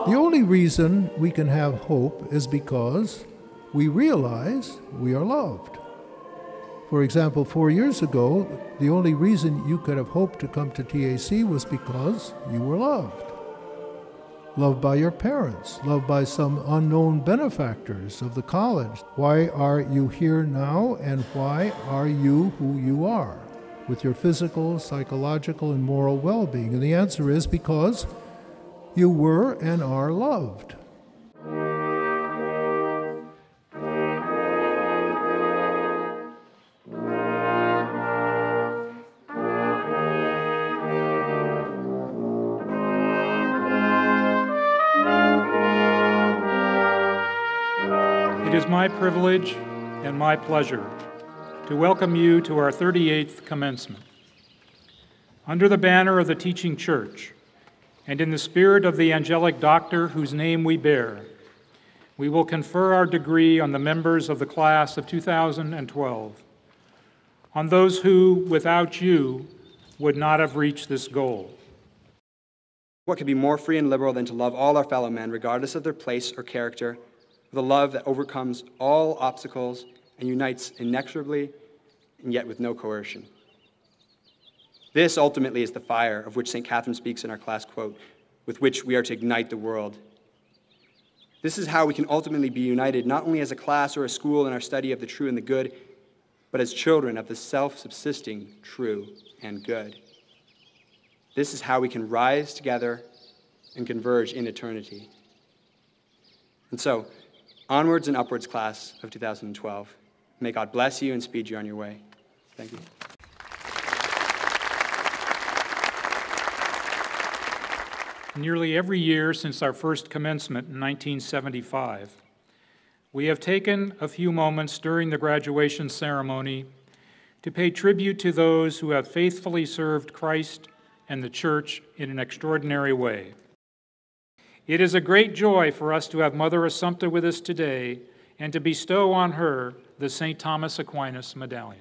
The only reason we can have hope is because we realize we are loved. For example, 4 years ago, the only reason you could have hoped to come to TAC was because you were loved. Loved by your parents, loved by some unknown benefactors of the college. Why are you here now, and why are you who you are, with your physical, psychological, and moral well-being? And the answer is because you were and are loved. It is my privilege and my pleasure to welcome you to our 38th Commencement. Under the banner of the teaching church, and in the spirit of the angelic doctor whose name we bear, we will confer our degree on the members of the class of 2012, on those who, without you, would not have reached this goal. What could be more free and liberal than to love all our fellow men, regardless of their place or character, with a love that overcomes all obstacles and unites inexorably and yet with no coercion? This ultimately is the fire of which St. Catherine speaks in our class quote, with which we are to ignite the world. This is how we can ultimately be united, not only as a class or a school in our study of the true and the good, but as children of the self-subsisting true and good. This is how we can rise together and converge in eternity. And so, onwards and upwards, class of 2012. May God bless you and speed you on your way. Thank you. Nearly every year since our first commencement in 1975, we have taken a few moments during the graduation ceremony to pay tribute to those who have faithfully served Christ and the Church in an extraordinary way. It is a great joy for us to have Mother Assumpta with us today and to bestow on her the St. Thomas Aquinas Medallion.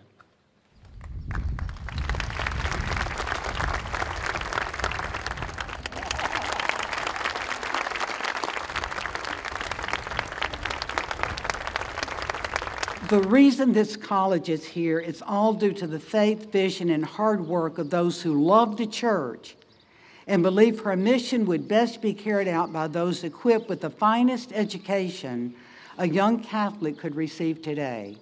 The reason this college is here is all due to the faith, vision, and hard work of those who love the church and believe her mission would best be carried out by those equipped with the finest education a young Catholic could receive today.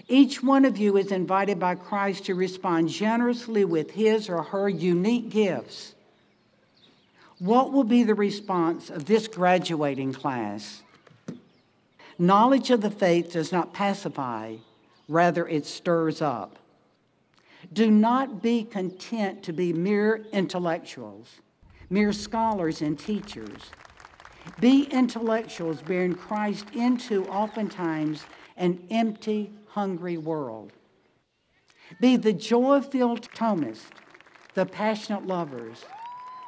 Each one of you is invited by Christ to respond generously with his or her unique gifts. What will be the response of this graduating class? Knowledge of the faith does not pacify, rather it stirs up. Do not be content to be mere intellectuals, mere scholars and teachers. Be intellectuals bearing Christ into oftentimes an empty, hungry world. Be the joy-filled Thomists, the passionate lovers,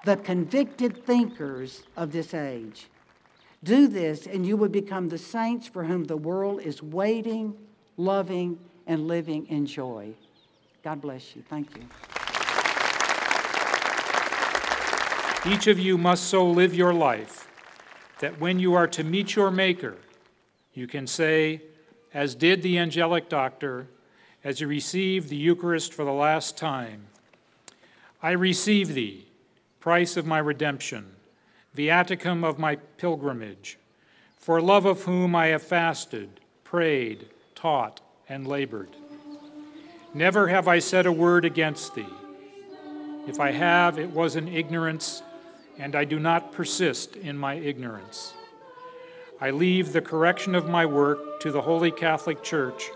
the convicted thinkers of this age. Do this, and you will become the saints for whom the world is waiting, loving, and living in joy. God bless you. Thank you. Each of you must so live your life that when you are to meet your Maker, you can say, as did the angelic doctor, as you receive the Eucharist for the last time, I receive thee, price of my redemption, viaticum of my pilgrimage, for love of whom I have fasted, prayed, taught, and labored. Never have I said a word against thee. If I have, it was in ignorance, and I do not persist in my ignorance. I leave the correction of my work to the Holy Catholic Church,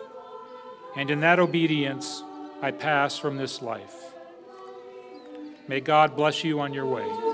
and in that obedience I pass from this life. May God bless you on your way.